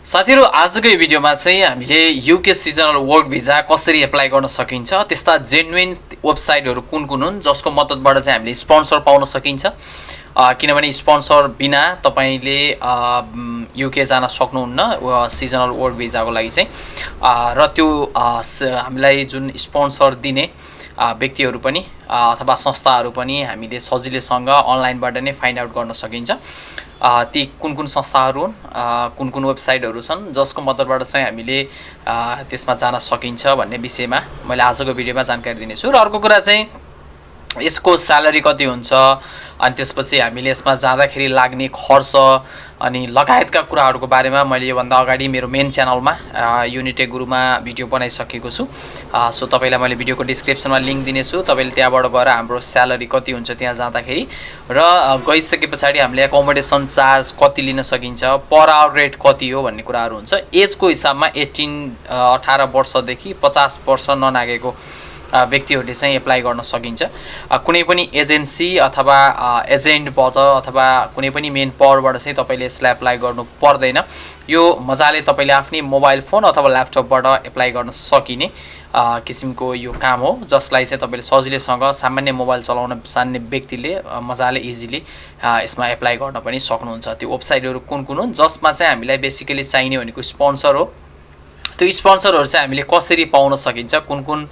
साथीहरु आजको यो भिडियोमा चाहिँ हामीले युके सिजनल वर्क भिजा कसरी एप्लाई गर्न सकिन्छ, त्यस्ता जेन्युइन वेबसाइटहरु कुन कुन हुन् जसको मद्दतबाट चाहिँ हामीले स्पोन्सर पाउन सकिन्छ। किनभने स्पोन्सर बिना तपाईले युके जान सक्नुहुन्न सिजनल वर्क भिजाको लागि चाहिँ। र त्यो हामीलाई जुन स्पोन्सर दिने व्यक्तिहरु पनि अथवा संस्थाहरु पनि हामीले सजिलैसँग अनलाइनबाट नै फाइन्ड आउट गर्न सकिन्छ। ती कुन कुन संस्थाहरु हुन्, कुन कुन वेबसाइटहरु छन् जसको मद्दतबाट चाहिँ हामीले त्यसमा जान सकिन्छ भन्ने विषयमा मैले आजको भिडियोमा जानकारी दिनेछु। र अर्को कुरा चाहिँ यसको स्यालेरी कति हुन्छ, अनि त्यसपछि हामीले यसमा जाँदाखेरि लाग्ने खर्च अनि लगायतका कुराहरुको बारेमा मैले यो भन्दा अगाडि मेरो मेन च्यानलमा युनिटेक गुरुमा भिडियो बनाइसकेको छु। सो तपाईलाई मैले भिडियोको डिस्क्रिप्सनमा लिंक दिनेछु, तपाईले त्यहाँबाट गएर हाम्रो स्यालेरी कति हुन्छ त्यहाँ जाँदाखेरि र गइसकेपछि हामीले एकोमोडेसन चार्ज कति लिन सकिन्छ, पर आवर रेट कति हो भन्ने कुराहरु हुन्छ। एजको हिसाबमा 18 वर्षदेखि 50 वर्ष ननागेको व्यक्तिहरुले चाहिँ एप्लाई गर्न सकिन्छ। कुनै पनि एजेन्सी अथवा एजेन्टबाट अथवा कुनै पनि मेन पावरबाट चाहिँ तपाईले यसलाई एप्लाई गर्नु पर्दैन। यो मजाले तपाईले आफ्नै मोबाइल फोन अथवा ल्यापटपबाट एप्लाई गर्न सकिने किसिमको यो काम हो, जसलाई चाहिँ तपाईले सजिलैसँग सामान्य मोबाइल चलाउन जान्ने व्यक्तिले मजाले इजिली यसमा एप्लाई गर्न पनि सक्नुहुन्छ। त्यो वेबसाइटहरु कुन कुन हुन् जसमा चाहिँ हामीलाई बेसिकली चाहिने भनेको स्पोन्सर हो। त्यो स्पोन्सरहरु चाहिँ हामीले कसरी पाउन सकिन्छ, कुन कुन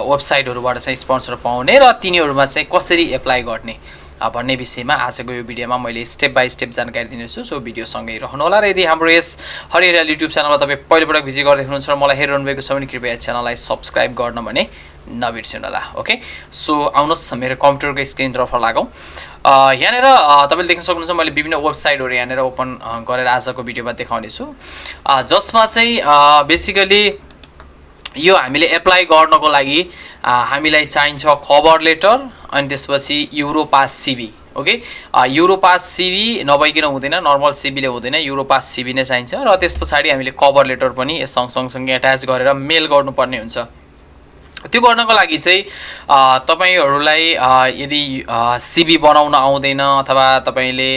वेबसाइटहरुबाट चाहिँ स्पोन्सर पाउने र तिनीहरुमा चाहिँ कसरी एप्लाई गर्ने भन्ने विषयमा आजको यो भिडियोमा मैले स्टेप बाइ स्टेप जानकारी दिनेछु। सो भिडियो सँगै रहनु होला र यदि हाम्रो यस हरिहर युट्युब च्यानलमा तपाई पहिलोपटक भिजिट गर्दै हुनुहुन्छ र मलाई हेरिरहनु भएको छ भने कृपया च्यानललाई सब्स्क्राइब गर्न भने नबिर्सिनु होला। ओके, सो आउनुहोस् मेरो कम्प्युटरको स्क्रिनतर्फ लागौं। यहाँनेर तपाईले देख्न सक्नुहुन्छ मैले विभिन्न वेबसाइटहरु यहाँनेर ओपन गरेर आजको भिडियोमा देखाउने छु, जसमा चाहिँ बेसिकली यो हामीले एप्लाई गर्नको लागि हामीलाई चाहिन्छ कभर लेटर अनि त्यसपछि युरोपास सीवी। ओके, युरोपास सीवी नभइकन हुँदैन, नर्मल सीवी ले हुँदैन, युरोपास सीवी नै चाहिन्छ। र त्यसपछि हामीले कभर लेटर पनि यस सँगसँगै अट्याच गरेर मेल गर्नुपर्ने हुन्छ। त्यो गर्नको लागि चाहिँ तपाईहरुलाई यदि सीवी बनाउन आउँदैन अथवा तपाईले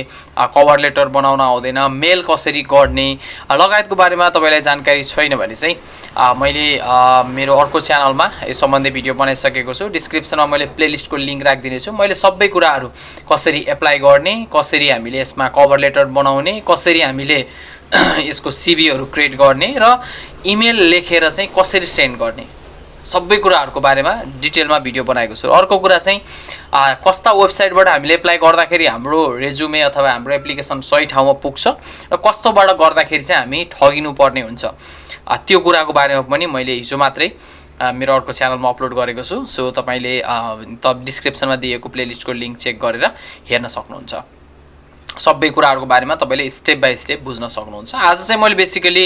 कभर लेटर बनाउन आउँदैन, मेल कसरी गर्ने लगायतको बारेमा तपाईलाई जानकारी छैन भने चाहिँ मैले मेरो अर्को च्यानलमा यस सम्बन्धी भिडियो बनाइसकेको छु। डिस्क्रिप्सनमा मैले प्लेलिस्टको लिंक राखिदिने छु। मैले सबै कुराहरु कसरी एप्लाई गर्ने, कसरी हामीले यसमा कभर लेटर बनाउने, कसरी हामीले यसको सीवीहरु क्रिएट गर्ने र इमेल लेखेर चाहिँ कसरी सेन्ड गर्ने, सबै कुराहरुको बारेमा डिटेलमा भिडियो बनाएको छु। अर्को कुरा चाहिँ कस्ता वेबसाइटबाट हामीले एप्लाई गर्दाखेरि हाम्रो रेजुमे अथवा हाम्रो एप्लिकेसन सही ठाउँमा पुग्छ र कस्तोबाट गर्दाखेरि चाहिँ हामी ठगिनु पर्ने हुन्छ, त्यो कुराको बारेमा पनि मैले हिजो मात्रै मेरो अर्को च्यानलमा अपलोड गरेको छु। सो तपाईले डिस्क्रिप्सनमा दिएको प्लेलिस्टको लिंक चेक गरेर हेर्न सक्नुहुन्छ। सबै कुराहरुको बारेमा तपाईले स्टेप बाइ स्टेप बुझ्न सक्नुहुन्छ। आज चाहिँ मैले बेसिकली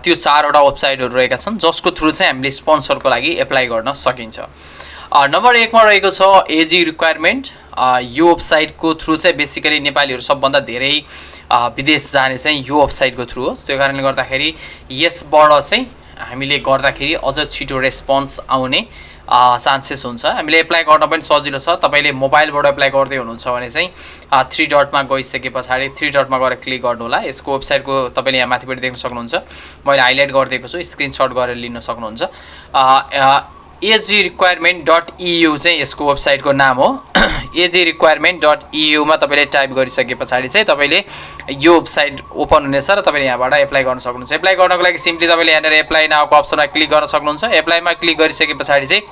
त्यो 4 वटा वेबसाइटहरु रहेका छन् जसको थ्रु चाहिँ हामीले स्पोन्सरको लागि एप्लाई गर्न सकिन्छ। नम्बर 1 मा रहेको छ एजी रिक्वायरमेन्ट। यो वेबसाइटको थ्रु चाहिँ बेसिकली नेपालीहरु सबभन्दा धेरै विदेश जाने चाहिँ यो वेबसाइटको थ्रु हो। त्यो कारणले गर्दाखेरि यसबाट चाहिँ हामीले गर्दाखेरि अझ छिटो रेस्पोन्स आउने चान्सेस हुन्छ। हामीले एप्लाई गर्न पनि सजिलो छ। तपाईले मोबाइलबाट एप्लाई गर्दै हुनुहुन्छ भने चाहिँ 3 डटमा गइसकेपछि 3 डटमा गएर क्लिक गर्नु होला। यसको वेबसाइटको तपाईले यहाँ माथिपट्टि देख्न सक्नुहुन्छ, मैले हाइलाइट गरिदिएको छु, स्क्रिनशट गरेर लिन सक्नुहुन्छ। agrequirement.eu चाहिँ यसको वेबसाइटको नाम हो। agrequirement.eu मा तपाईले टाइप गरिसकेपछि चाहिँ तपाईले यो वेबसाइट ओपन हुनेछ र तपाईले यहाँबाट एप्लाई गर्न सक्नुहुन्छ। एप्लाई गर्नको लागि सिम्पली तपाईले यहाँनेर एप्लाई नाउको अप्सनमा क्लिक गर्न सक्नुहुन्छ। एप्लाईमा क्लिक गरिसकेपछि चाहिँ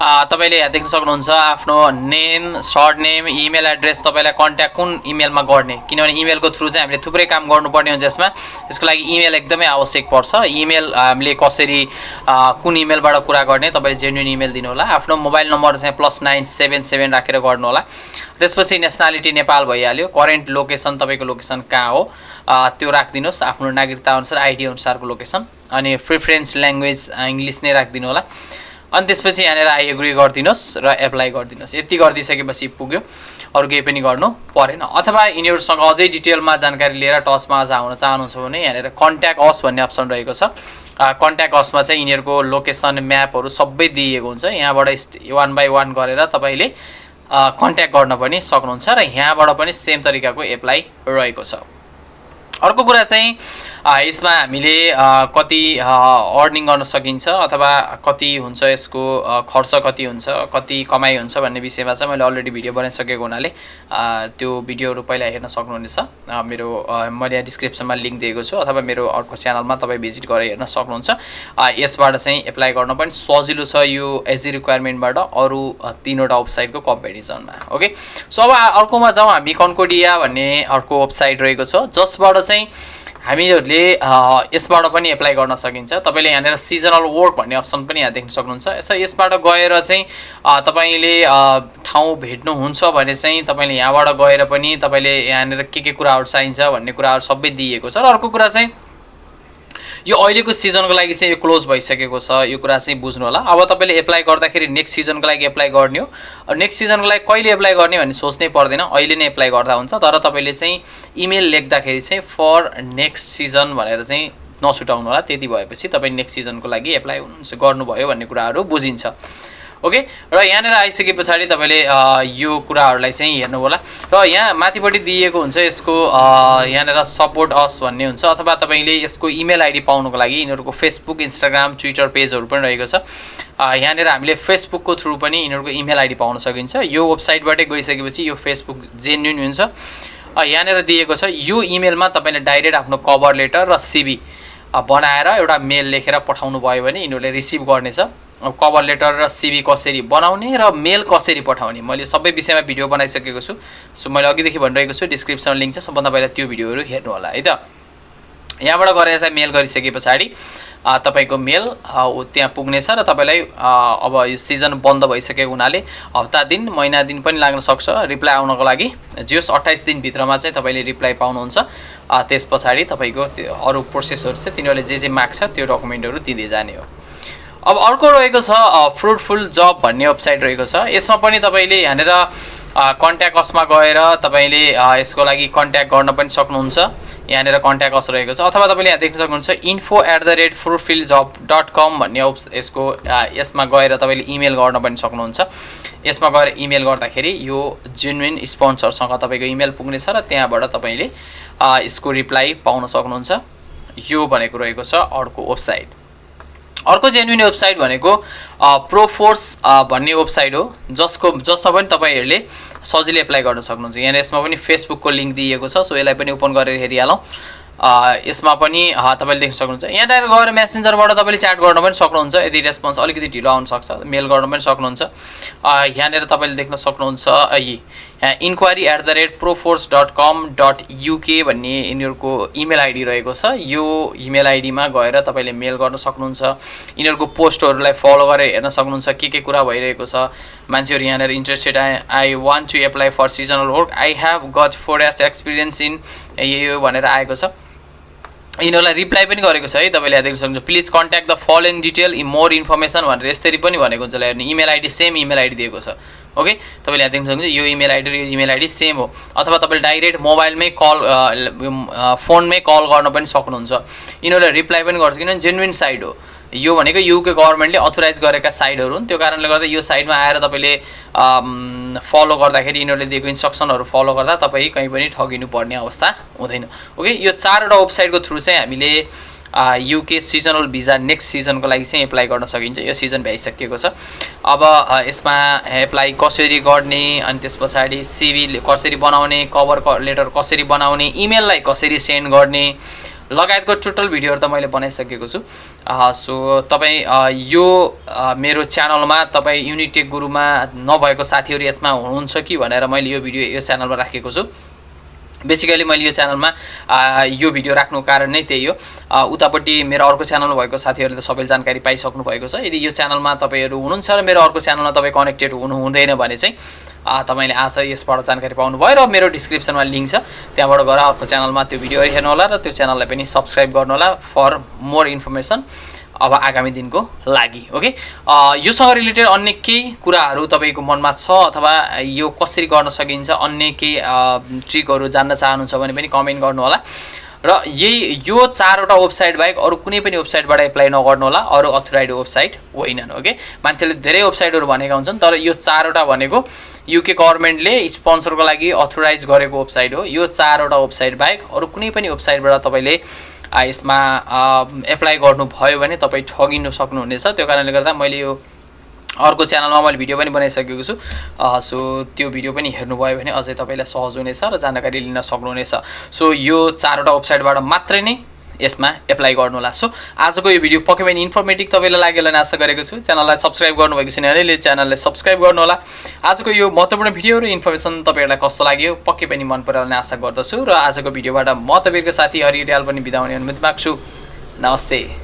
तपाईले यहाँ देख्न सक्नुहुन्छ आफ्नो name, short name, email address, तपाईलाई कन्ट्याक्ट कुन इमेलमा गर्ने, किनभने इमेलको थ्रु चाहिँ हामीले थुप्रै काम गर्नुपर्ने हुन्छ यसमा। त्यसको लागि इमेल एकदमै आवश्यक पर्छ। इमेल हामीले कसरी कुन इमेलबाट कुरा गर्ने, तपाईले जेन्युइन इमेल दिनु होला। आफ्नो मोबाइल नम्बर चाहिँ +977 राखेर गर्नु होला। त्यसपछि नेशनलिटी नेपाल भइहाल्यो। करेन्ट लोकेसन तपाईको लोकेसन कहाँ हो त्यो राख्दिनुस्, आफ्नो नागरिकता अनुसार आईडी अनुसारको लोकेसन, अनि प्रेफरेन्स ल्याङ्ग्वेज इंग्लिश नै राख्दिनु होला। अनि त्यसपछि यहाँनेर आई एग्री गर्दिनुस् र एप्लाई गर्दिनुस्। यति गर्दिसकेपछि पुग्यो, अरु केही पनि गर्नु परेन। अथवा यिनीहरुसँग अझै डिटेलमा जानकारी लिएर टचमा आउन चाहनुहुन्छ भने यहाँनेर कन्ट्याक्ट अस भन्ने अप्सन रहेको छ। कन्ट्याक्ट असमा चाहिँ यिनीहरुको लोकेसन म्यापहरु सबै दिएको हुन्छ। यहाँबाट 1 बाइ 1 गरेर तपाईले कन्ट्याक्ट गर्न पनि सक्नुहुन्छ र यहाँबाट पनि सेम तरिकाको एप्लाई रहेको छ। अर्को कुरा चाहिँ यसमा हामीले कति अर्निङ गर्न सकिन्छ अथवा कति हुन्छ यसको खर्च कति हुन्छ कति कमाइ हुन्छ भन्ने विषयमा चाहिँ मैले अलरेडी भिडियो बनाइसकेको हुनाले त्यो भिडियोहरू पहिला हेर्न सक्नुहुनेछ। मेरो मैले यहाँ डिस्क्रिप्सनमा लिङ्क दिएको छु अथवा मेरो अर्को च्यानलमा तपाईँ भिजिट गरेर हेर्न सक्नुहुन्छ। यसबाट चाहिँ एप्लाई गर्न पनि सजिलो छ यो एजी रिक्वायरमेन्टबाट अरू 3वटा वेबसाइटको कम्पेरिजनमा। ओके, सो अब अर्कोमा जाउँ हामी। कन्कोडिया भन्ने अर्को वेबसाइट रहेको छ जसबाट चाहिँ हामीहरूले यसबाट पनि एप्लाई गर्न सकिन्छ। तपाईँले यहाँनिर सिजनल वर्क भन्ने अप्सन पनि यहाँ देख्न सक्नुहुन्छ। यसबाट गएर चाहिँ तपाईँले ठाउँ भेट्नुहुन्छ भने चाहिँ तपाईँले यहाँबाट गएर पनि तपाईँले यहाँनिर के कुराहरू चाहिन्छ भन्ने कुराहरू सबै दिएको छ। र अर्को कुरा चाहिँ यो अहिलेको सिजनको लागि चाहिँ यो क्लोज भइसकेको छ, यो कुरा चाहिँ बुझ्नु होला। अब तपाईँले एप्लाई गर्दाखेरि नेक्स्ट सिजनको लागि एप्लाई गर्ने हो। नेक्स्ट सिजनको लागि कहिले एप्लाई गर्ने भन्ने सोच्नै पर्दैन, अहिले नै एप्लाई गर्दा हुन्छ। तर तपाईँले चाहिँ इमेल लेख्दाखेरि चाहिँ फर नेक्स्ट सिजन भनेर चाहिँ नछुटाउनु होला। त्यति भएपछि तपाईँ नेक्स्ट सिजनको लागि एप्लाई गर्नुभयो भन्ने कुराहरू बुझिन्छ। ओके, र यहाँनिर आइसके पछाडि तपाईँले यो कुराहरूलाई चाहिँ हेर्नु होला। र यहाँ माथिपट्टि दिएको हुन्छ यसको यहाँनिर सपोर्ट अस भन्ने हुन्छ अथवा तपाईँले यसको इमेल आइडी पाउनुको लागि यिनीहरूको फेसबुक इन्स्टाग्राम ट्विटर पेजहरू पनि रहेको छ। यहाँनिर हामीले फेसबुकको थ्रु पनि यिनीहरूको इमेल आइडी पाउन सकिन्छ। यो वेबसाइटबाटै गइसकेपछि यो फेसबुक जेन्युन हुन्छ। यहाँनिर दिएको छ यो इमेलमा तपाईँले डाइरेक्ट आफ्नो कभर लेटर र सिभी बनाएर एउटा मेल लेखेर पठाउनु भयो भने यिनीहरूले रिसिभ गर्नेछ। कभर लेटर र सिभी कसरी बनाउने र मेल कसरी पठाउने मैले सबै विषयमा भिडियो बनाइसकेको छु। सो मैले अघिदेखि भनिरहेको छु डिस्क्रिप्सनमा लिङ्क छ, सबभन्दा पहिला त्यो भिडियोहरू हेर्नु होला है त। यहाँबाट गएर चाहिँ मेल गरिसके पछाडि तपाईँको मेल त्यहाँ पुग्नेछ र तपाईँलाई अब यो सिजन बन्द भइसकेको हुनाले हप्ता दिन महिना दिन पनि लाग्न सक्छ रिप्लाई आउनको लागि। जोस् 28 दिनभित्रमा चाहिँ तपाईँले रिप्लाई पाउनुहुन्छ। त्यस पछाडि तपाईँको त्यो अरू प्रोसेसहरू चाहिँ तिनीहरूले जे माग्छ त्यो डकुमेन्टहरू दिँदै जाने हो। अब अर्को रहेको छ फ्रुटफुल जब भन्ने वेबसाइट रहेको छ। यसमा पनि तपाईँले यहाँनिर कन्ट्याक्ट असमा गएर तपाईँले यसको लागि कन्ट्याक्ट गर्न पनि सक्नुहुन्छ। यहाँनिर कन्ट्याक्ट अस रहेको छ अथवा तपाईँले यहाँ देख्न सक्नुहुन्छ info@fruitfuljob.com भन्ने यसको यसमा गएर तपाईँले इमेल गर्न पनि सक्नुहुन्छ। यसमा गएर इमेल गर्दाखेरि यो जेन्युइन स्पोन्सरसँग तपाईँको इमेल पुग्नेछ र त्यहाँबाट तपाईँले यसको रिप्लाई पाउन सक्नुहुन्छ। यो भनेको रहेको छ अर्को वेबसाइट। अर्को जेन्युइन वेबसाइट भनेको प्रोफोर्स भन्ने वेबसाइट हो जसमा पनि तपाईँहरूले सजिलै एप्लाई गर्न सक्नुहुन्छ। यहाँ यसमा पनि फेसबुकको लिङ्क दिएको छ, सो यसलाई पनि ओपन गरेर हेरिहालौँ। यसमा पनि तपाईँले देख्न सक्नुहुन्छ। यहाँनिर गएर मेसेन्जरबाट तपाईँले च्याट गर्न पनि सक्नुहुन्छ। यदि रेस्पोन्स अलिकति ढिलो आउन सक्छ मेल गर्न पनि सक्नुहुन्छ। यहाँनिर तपाईँले देख्न सक्नुहुन्छ inquiry@proforce.com.uk भन्ने यिनीहरूको इमेल आइडी रहेको छ। यो इमेल आइडीमा गएर तपाईँले मेल गर्न सक्नुहुन्छ। यिनीहरूको पोस्टहरूलाई फलो गरेर हेर्न सक्नुहुन्छ के कुरा भइरहेको छ। मान्छेहरू यहाँनिर interested I want to apply for seasonal work I have got 4 years experience in यो भनेर आएको छ। यिनीहरूलाई रिप्लाई पनि गरेको छ है, तपाईँले यहाँ देख्न सक्नुहुन्छ। Please contact the following detail in more information भनेर यसरी पनि भनेको हुन्छ। हेर्नु email ID same email ID दिएको छ। ओके, तपाईँले यहाँ देख्न सक्नुहुन्छ यो इमेल आइडी र यो इमेल आइडी सेम हो। अथवा तपाईँले डाइरेक्ट मोबाइलमै फोनमै कल गर्न पनि सक्नुहुन्छ। यिनीहरूले रिप्लाई पनि गर्छ किनभने जेन्युइन साइट हो। यो भनेको युके गभर्मेन्टले अथोराइज गरेका साइटहरू हुन्। त्यो कारणले गर्दा यो साइटमा आएर तपाईँले फलो गर्दाखेरि यिनीहरूले दिएको इन्स्ट्रक्सनहरू फलो गर्दा तपाईँ कहीँ पनि ठगिनु पर्ने अवस्था हुँदैन। ओके, यो 4वटा वेबसाइटको थ्रु चाहिँ हामीले युके सिजनल भिजा नेक्स्ट सिजनको लागि चाहिँ एप्लाई गर्न सकिन्छ। यो सिजन भइसकेको छ। अब यसमा एप्लाई कसरी गर्ने अनि त्यस पछाडि सिभी कसरी बनाउने, कभर लेटर कसरी बनाउने, इमेललाई कसरी सेन्ड गर्ने लगायतको टोटल भिडियोहरू त मैले बनाइसकेको छु। सो तपाईँ यो मेरो च्यानलमा तपाईँ युनिटेक गुरुमा नभएको साथीहरू यसमा हुनुहुन्छ कि भनेर मैले यो भिडियो यो च्यानलमा राखेको छु। बेसिकली मैले यो च्यानलमा यो भिडियो राख्नुको कारण नै त्यही हो। उतापट्टि मेरो अर्को च्यानलमा भएको साथीहरूले त सबै जानकारी पाइसक्नु भएको छ। यदि यो च्यानलमा तपाईँहरू हुनुहुन्छ र मेरो अर्को च्यानलमा तपाईँ कनेक्टेड हुनु हुँदैन भने चाहिँ तपाईँले आज यसबाट जानकारी पाउनुभयो र मेरो डिस्क्रिप्सनमा लिङ्क छ, त्यहाँबाट गएर अर्को च्यानलमा त्यो भिडियो हेर्नु होला र त्यो च्यानललाई पनि सब्सक्राइब गर्नु होला फर मोर इन्फर्मेसन अब आगामी दिनको लागि। ओके, योसँग रिलेटेड अन्य केही कुराहरू तपाईँको मनमा छ अथवा यो कसरी गर्न सकिन्छ अन्य केही ट्रिकहरू जान्न चाहनुहुन्छ भने पनि कमेन्ट गर्नु होला। र यो 4वटा वेबसाइट बाहेक अरू कुनै पनि वेबसाइटबाट एप्लाई नगर्नु होला, अरू अथोराइज वेबसाइट होइनन्। ओके, मान्छेले धेरै वेबसाइटहरू भनेका हुन्छन्, तर यो 4वटा भनेको युके गभर्नमेन्टले स्पोन्सरको लागि अथोराइज गरेको वेबसाइट हो। यो 4वटा वेबसाइट बाहेक अरू कुनै पनि वेबसाइटबाट तपाईँले यसमा एप्लाई गर्नुभयो भने तपाईँ ठगिनु सक्नुहुनेछ। त्यो कारणले गर्दा मैले यो अर्को च्यानलमा मैले भिडियो पनि बनाइसकेको छु। सो त्यो भिडियो पनि हेर्नुभयो भने अझै तपाईँलाई सहज हुनेछ र जानकारी लिन सक्नुहुनेछ। सो यो 4वटा वेबसाइटबाट मात्रै नै यसमा एप्लाई गर्नु होला। सो आजको यो भिडियो पक्कै पनि इन्फर्मेटिभ तपाईँलाई लाग्यो होला आशा गरेको छु। च्यानललाई सब्स्क्राइब गर्नुभएको छैन भने च्यानललाई सब्स्क्राइब गर्नु होला। आजको यो महत्त्वपूर्ण भिडियो र इन्फर्मेसन तपाईँहरूलाई कस्तो लाग्यो पक्कै पनि मन पराउने आशा गर्दछु। र आजको भिडियोबाट म तपाईँको साथी हरि रियाल पनि बिदा हुने अनुमति माग्छु। नमस्ते।